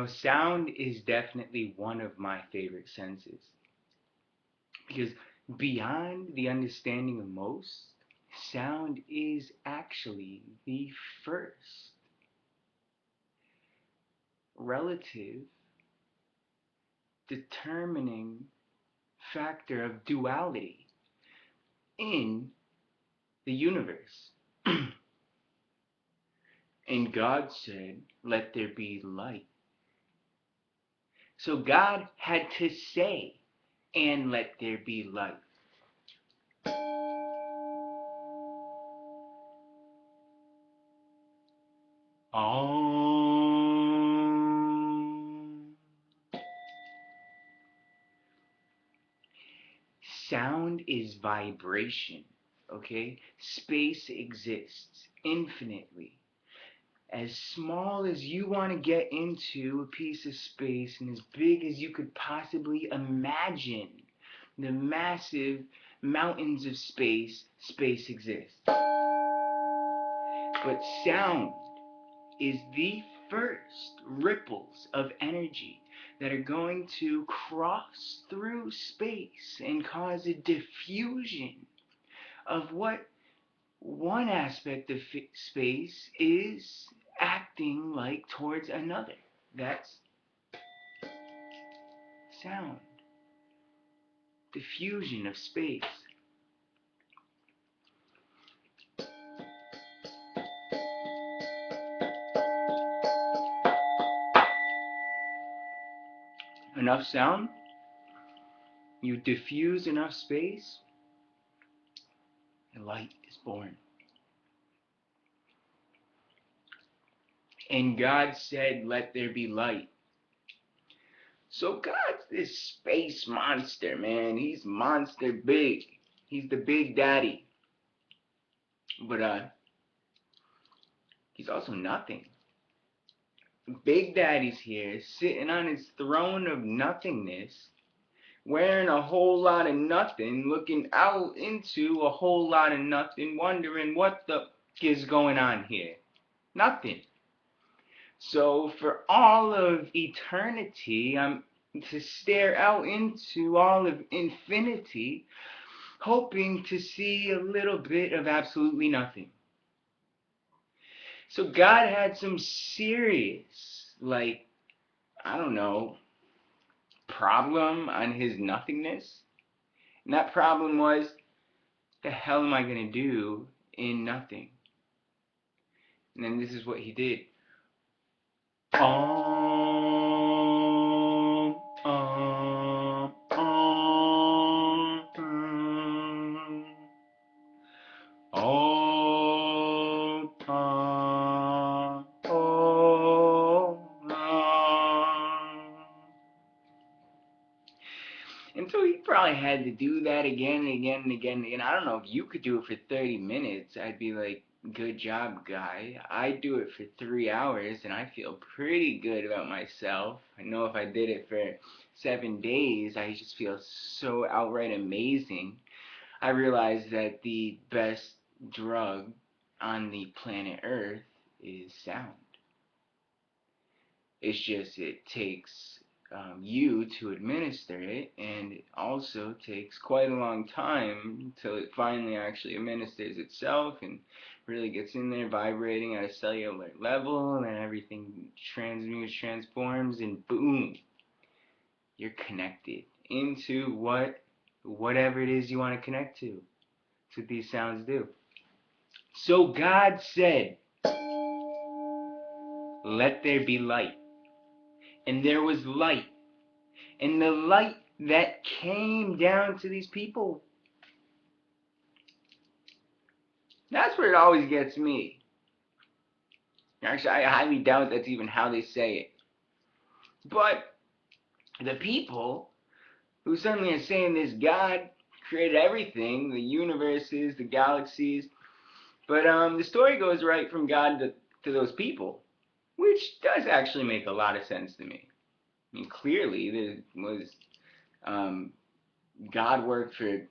Sound is definitely one of my favorite senses because beyond the understanding of most, sound is actually the first relative determining factor of duality in the universe. And God said, "Let there be light." So God had to say, "And let there be light." Um, Sound is vibration, okay? Space exists infinitely. As small as you want to get into a piece of space and as big as you could possibly imagine the massive mountains of space, space exists. But sound is the first ripples of energy that are going to cross through space and cause a diffusion of what one aspect of space is acting like towards another. That's sound. Diffusion of space. Enough sound, you diffuse enough space, and light is born. And God said, "Let there be light." So God's this space monster, man. He's monster big. He's the big daddy. But he's also nothing. Big Daddy's here, sitting on his throne of nothingness, wearing a whole lot of nothing, looking out into a whole lot of nothing, wondering what the is going on here. Nothing. So for all of eternity, I'm to stare out into all of infinity, hoping to see a little bit of absolutely nothing. So God had some serious, like, I don't know, problem on his nothingness. And that problem was, the hell am I going to do in nothing? And then this is what he did. Um, um, um, And so he probably had to do that again and again and again and again. I don't know if you could do it for 30 minutes. I'd be like, good job, guy. I do it for 3 hours and I feel pretty good about myself. I know if I did it for 7 days, I just feel so outright amazing. I realized that the best drug on the planet Earth is sound. It's just it takes you to administer it, and it also takes quite a long time until it finally actually administers itself and really gets in there vibrating at a cellular level, and then everything transmutes, transforms, and boom, you're connected into whatever it is you want to connect to. That's what these sounds do. So God said, "Let there be light." And there was light. And the light that came down to these people, that's where it always gets me. Actually, I highly doubt that's even how they say it. But the people who suddenly are saying this God created everything, the universes, the galaxies, but the story goes right from God to those people, which does actually make a lot of sense to me. I mean, clearly there was um, God worked for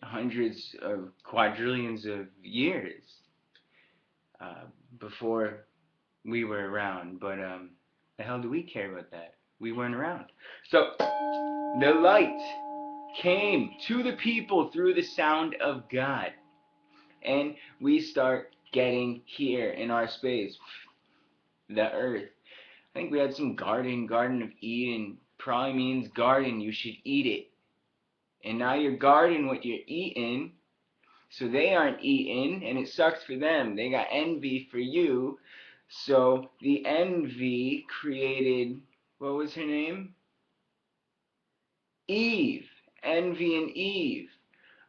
hundreds of quadrillions of years uh, before we were around. But The hell do we care about that? We weren't around. So the light came to the people through the sound of God. And we start getting here in our space, the earth. I think we had some Garden of Eden. Probably means garden, you should eat it. And now you're guarding what you're eating, so they aren't eating, and it sucks for them. They got envy for you. So the envy created, what was her name? Eve. Envy and Eve.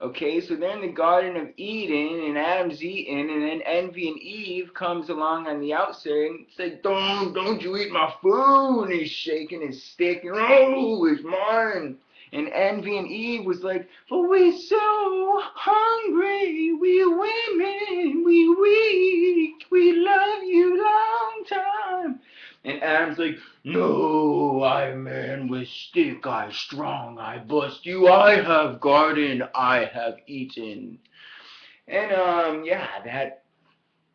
Okay, so they're in the Garden of Eden, and Adam's eating, and then Envy and Eve comes along on the outside, and it's like, don't you eat my food, and he's shaking his stick, and oh, it's mine. And Envy and Eve was like, but we're so hungry, we women, we weak, we love you long time. And Adam's like, no, I man with stick, I strong, I bust you, I have garden, I have eaten. And yeah, that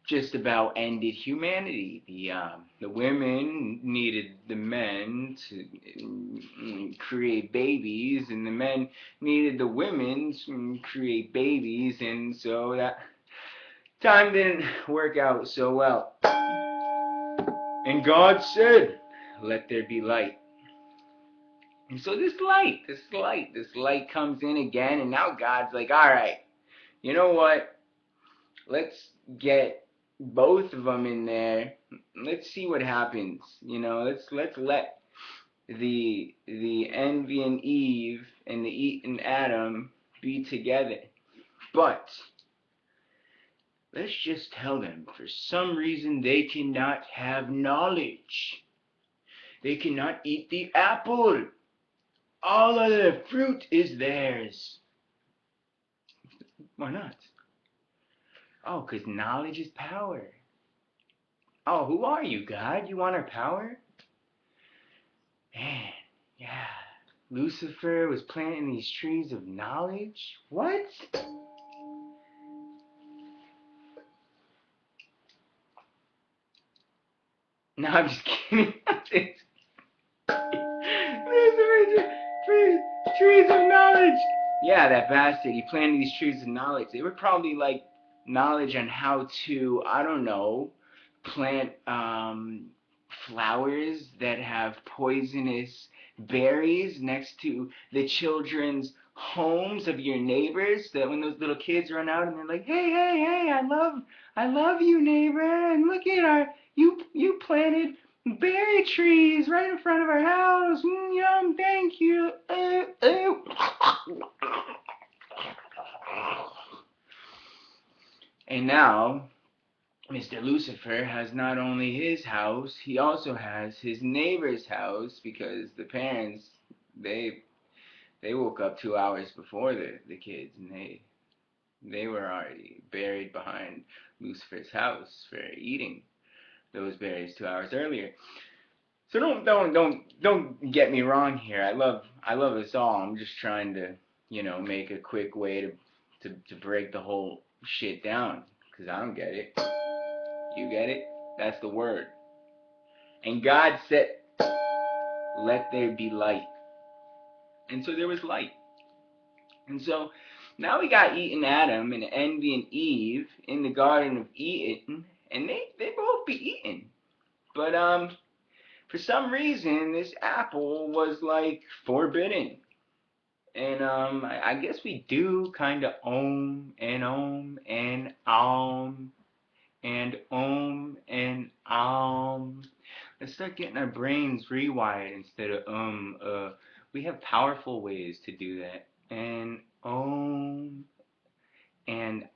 just about ended humanity. The women needed the men to create babies, and the men needed the women to create babies, and so that time didn't work out so well. And God said, let there be light. And so this light comes in again, and now God's like, all right, you know what? Let's get both of them in there. Let's see what happens. You know, let's let the Envy and Eve and the Eat and Adam be together. But let's just tell them, for some reason they cannot have knowledge. They cannot eat the apple. All of the fruit is theirs. Why not? Oh, because knowledge is power. Oh, who are you, God? You want our power? Man, yeah. Lucifer was planting these trees of knowledge? What? No, I'm just kidding. Lucifer, trees of knowledge. Yeah, that bastard. He planted these trees of knowledge. They were probably like knowledge on how to, I don't know, plant flowers that have poisonous berries next to the children's homes of your neighbors, so that when those little kids run out and they're like, hey, I love you, neighbor, and look at you planted berry trees right in front of our house. Yum, thank you. And now Mr. Lucifer has not only his house, he also has his neighbor's house, because the parents, they woke up 2 hours before the kids, and they were already buried behind Lucifer's house for eating those berries 2 hours earlier. So don't get me wrong here. I love us all. I'm just trying to, make a quick way to break the whole shit down, because I don't get it. You get it? That's the word. And God said, let there be light. And so there was light. And so now we got Eve and Adam and Envy and Eve in the Garden of Eden, and they both be eating. But for some reason this apple was like forbidden. And I guess we do kind of ohm and ohm and and let's start getting our brains rewired instead of we have powerful ways to do that. And and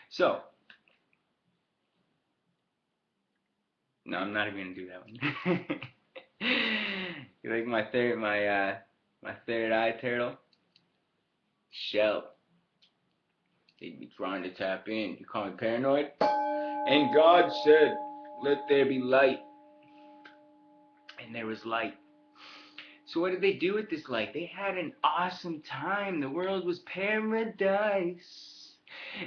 so no, I'm not even gonna do that one. You like my third eye turtle? Shell. They'd be trying to tap in. You call me paranoid? And God said, let there be light. And there was light. So what did they do with this light? They had an awesome time. The world was paradise.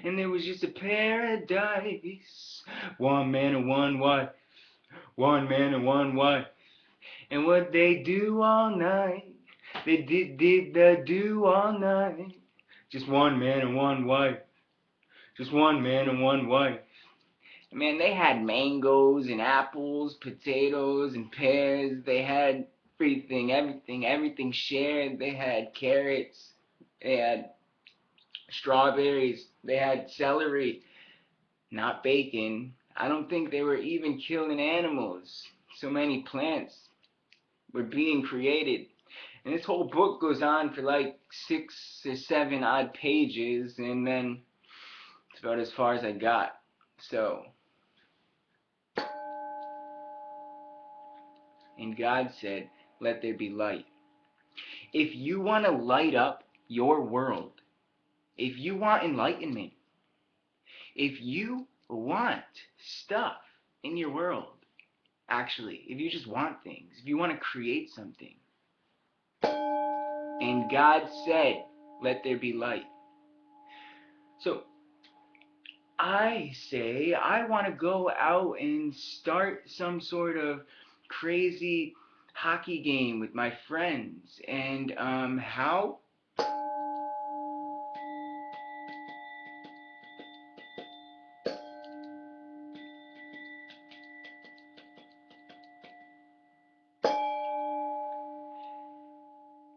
And there was just a paradise. One man and one wife. One man and one wife. And what they do all night, they did the do all night. Just one man and one wife. Just one man and one wife. Man, they had mangoes and apples, potatoes and pears. They had everything shared. They had carrots. They had strawberries. They had celery. Not bacon. I don't think they were even killing animals. So many plants were being created. And this whole book goes on for like 6 or 7 odd pages, and then it's about as far as I got. So, and God said, let there be light. If you want to light up your world, if you want enlightenment, if you want stuff in your world, actually, if you just want things, if you want to create something, and God said, let there be light. So, I say I want to go out and start some sort of crazy hockey game with my friends. And how?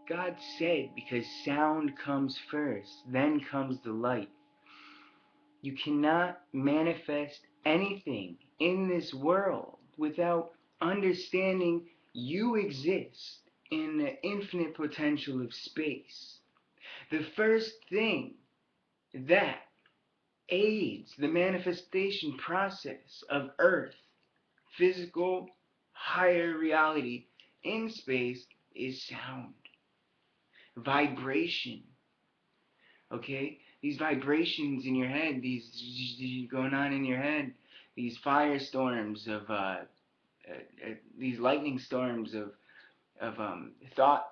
God said, because sound comes first, then comes the light. You cannot manifest anything in this world without understanding you exist in the infinite potential of space. The first thing that aids the manifestation process of Earth, physical, higher reality in space, is sound. Vibration. Okay? These vibrations in your head, these going on in your head, these firestorms of these lightning storms of thought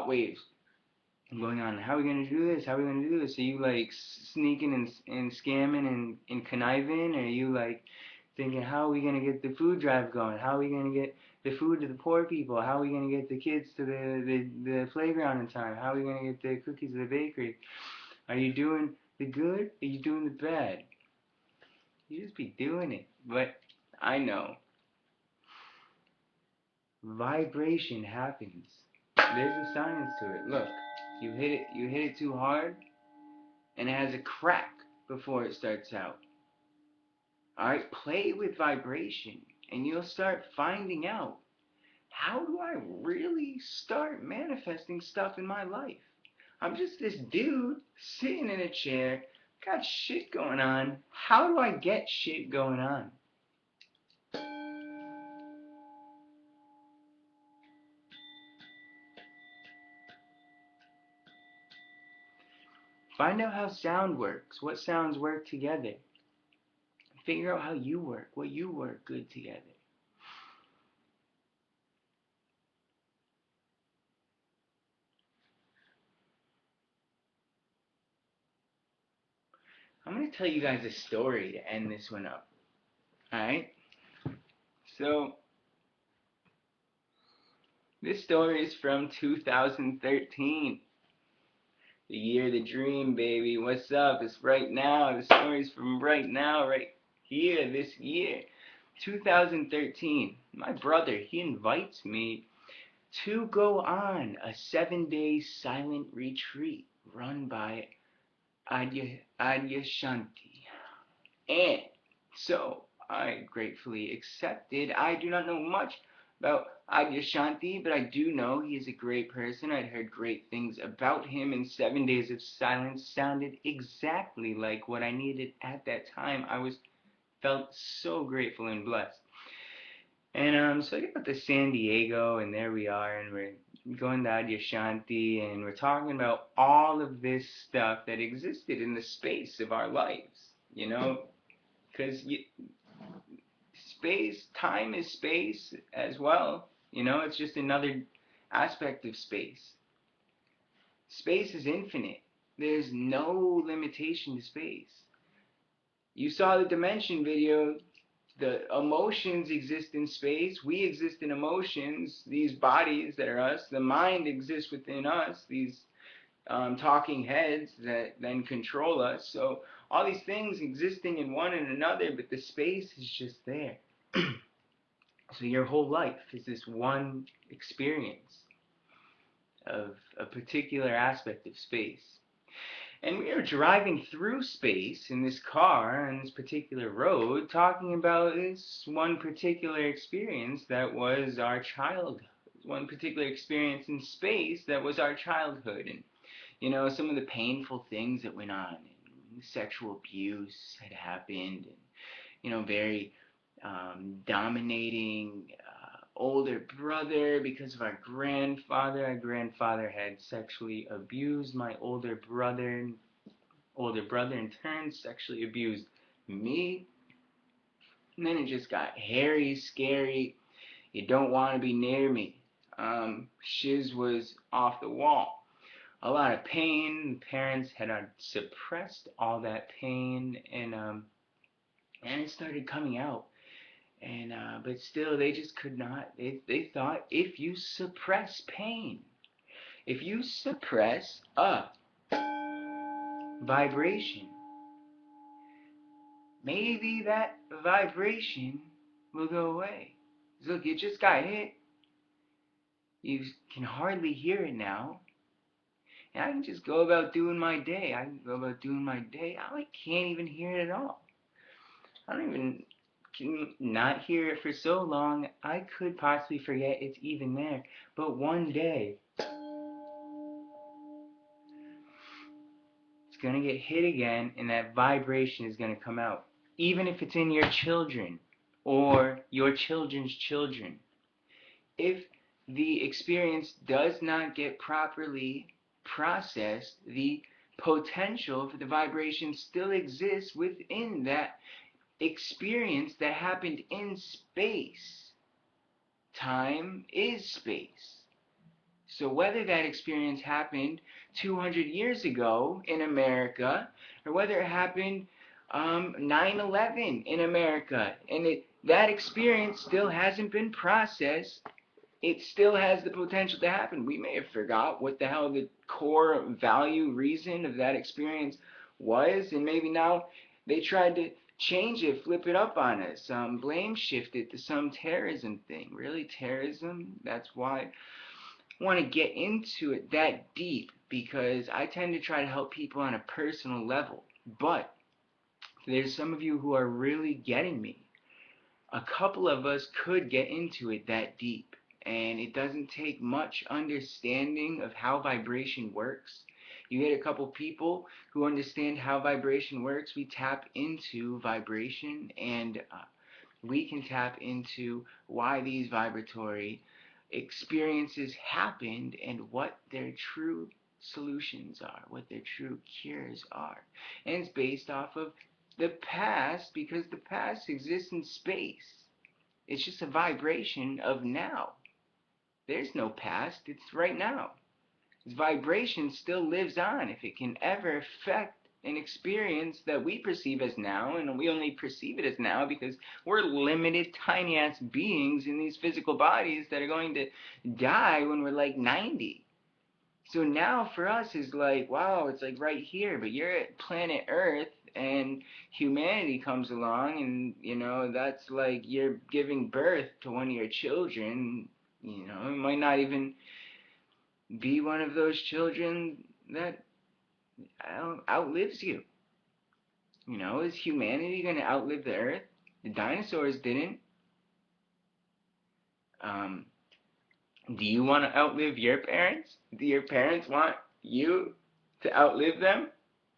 waves going on. How are we gonna do this? How are we gonna do this? Are you like sneaking and scamming and conniving? Or are you like thinking, how are we gonna get the food drive going? How are we gonna get the food to the poor people? How are we gonna get the kids to the playground in time? How are we gonna get the cookies to the bakery? Are you doing the good? Are you doing the bad? You just be doing it. But I know vibration happens. There's a science to it. Look, you hit it too hard, and it has a crack before it starts out. Alright, play with vibration, and you'll start finding out, how do I really start manifesting stuff in my life? I'm just this dude sitting in a chair, got shit going on. How do I get shit going on? Find out how sound works, what sounds work together. Figure out how you work, what you work good together. I'm going to tell you guys a story to end this one up. Alright? So, this story is from 2013. The year of the dream, baby. What's up? It's right now. The story's from right now, right here, this year. 2013. My brother, he invites me to go on a 7-day silent retreat run by Adyashanti. And so I gratefully accepted. I do not know much about Adyashanti, but I do know he is a great person. I'd heard great things about him, and 7 days of silence sounded exactly like what I needed at that time. Felt so grateful and blessed. And so I got to San Diego, and there we are, and we're going to Adyashanti, and we're talking about all of this stuff that existed in the space of our lives, you know, because space, time is space as well, you know, it's just another aspect of space. Space is infinite. There's no limitation to space. You saw the dimension video. The emotions exist in space. We exist in emotions. These bodies that are us. The mind exists within us. These talking heads that then control us. So all these things existing in one and another, but the space is just there. So your whole life is this one experience of a particular aspect of space. And we are driving through space in this car on this particular road, talking about this one particular experience that was our childhood. One particular experience in space that was our childhood. And, you know, some of the painful things that went on. And sexual abuse had happened. And, you know, very dominating older brother because of our grandfather. Our grandfather had sexually abused my older brother. Older brother in turn sexually abused me. And then it just got hairy, scary. You don't want to be near me. Shiz was off the wall. A lot of pain. The parents had suppressed all that pain, and it started coming out. And but still, they just could not. They thought if you suppress pain, if you suppress a vibration, maybe that vibration will go away. Look, you just got hit. You can hardly hear it now. And I can just go about doing my day. I can't even hear it at all. I don't even can not hear it for so long. I could possibly forget it's even there. But one day, it's going to get hit again, and that vibration is going to come out. Even if it's in your children or your children's children. If the experience does not get properly processed, the potential for the vibration still exists within that experience that happened in space. Time is space. So whether that experience happened 200 years ago in America, or whether it happened 9/11 in America, and that experience still hasn't been processed, it still has the potential to happen. We may have forgot what the hell the core value reason of that experience was, and maybe now they tried to change it, flip it up on us, blame shift it to some terrorism thing. Really, terrorism? That's why I want to get into it that deep, because I tend to try to help people on a personal level. But there's some of you who are really getting me. A couple of us could get into it that deep. And it doesn't take much understanding of how vibration works. You get a couple people who understand how vibration works, we tap into vibration, and we can tap into why these vibratory experiences happened and what their true solutions are, what their true cures are. And it's based off of the past, because the past exists in space. It's just a vibration of now. There's no past, it's right now. This vibration still lives on. If it can ever affect an experience that we perceive as now, and we only perceive it as now because we're limited, tiny ass beings in these physical bodies that are going to die when we're like 90. So now for us is like, wow, it's like right here, but you're at planet Earth, and humanity comes along, and you know, that's like you're giving birth to one of your children. You know, it might not even be one of those children that outlives you. You know, is humanity going to outlive the Earth? The dinosaurs didn't. Do you want to outlive your parents? Do your parents want you to outlive them?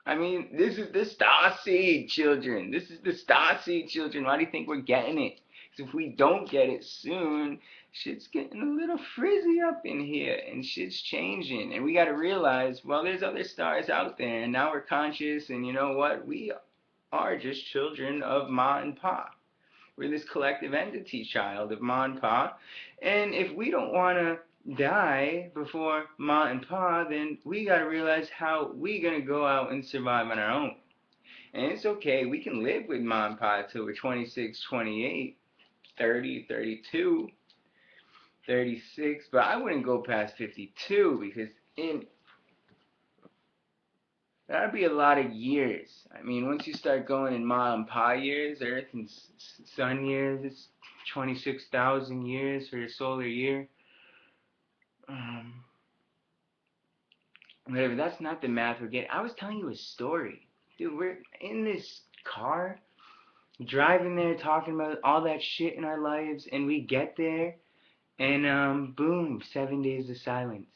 I mean, this is the Starseed children. This is the Starseed children. Why do you think we're getting it? Because if we don't get it soon, shit's getting a little frizzy up in here, and shit's changing. And we got to realize, well, there's other stars out there, and now we're conscious, and you know what? We are just children of Ma and Pa. We're this collective entity child of Ma and Pa. And if we don't want to die before Ma and Pa, then we got to realize how we going to go out and survive on our own. And it's okay. We can live with mom and pop till we're 26, 28, 30, 32, 36. But I wouldn't go past 52 because that'd be a lot of years. I mean, once you start going in Ma and Pa years, Earth and Sun years, it's 26,000 years for a solar year. Um, Whatever, that's not the math we're getting. I was telling you a story. Dude, we're in this car, driving there, talking about all that shit in our lives, and we get there, and boom, 7 days of silence.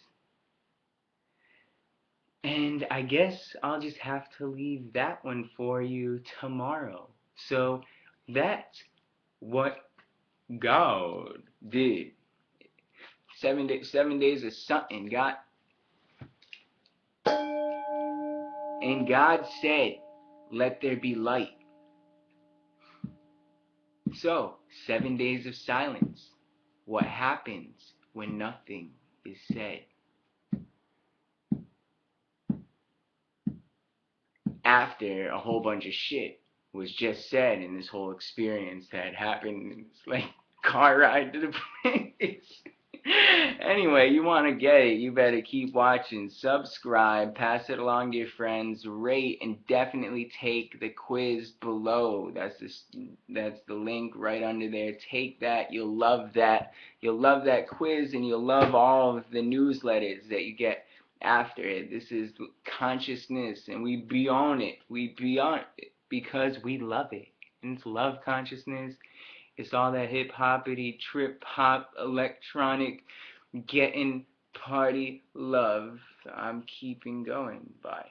And I guess I'll just have to leave that one for you tomorrow. So that's what God did. 7 days of something. And God said, "Let there be light." So 7 days of silence. What happens when nothing is said? After a whole bunch of shit was just said in this whole experience that happened. It's like car ride to the place. Anyway, you want to get it, you better keep watching, subscribe, pass it along to your friends, rate, and definitely take the quiz below. That's the link right under there. Take that. You'll love that. You'll love that quiz, and you'll love all of the newsletters that you get after it. This is consciousness, and we be on it. We be on it because we love it. And it's love consciousness. It's all that hip hoppity, trip hop, electronic, getting party love. I'm keeping going. Bye.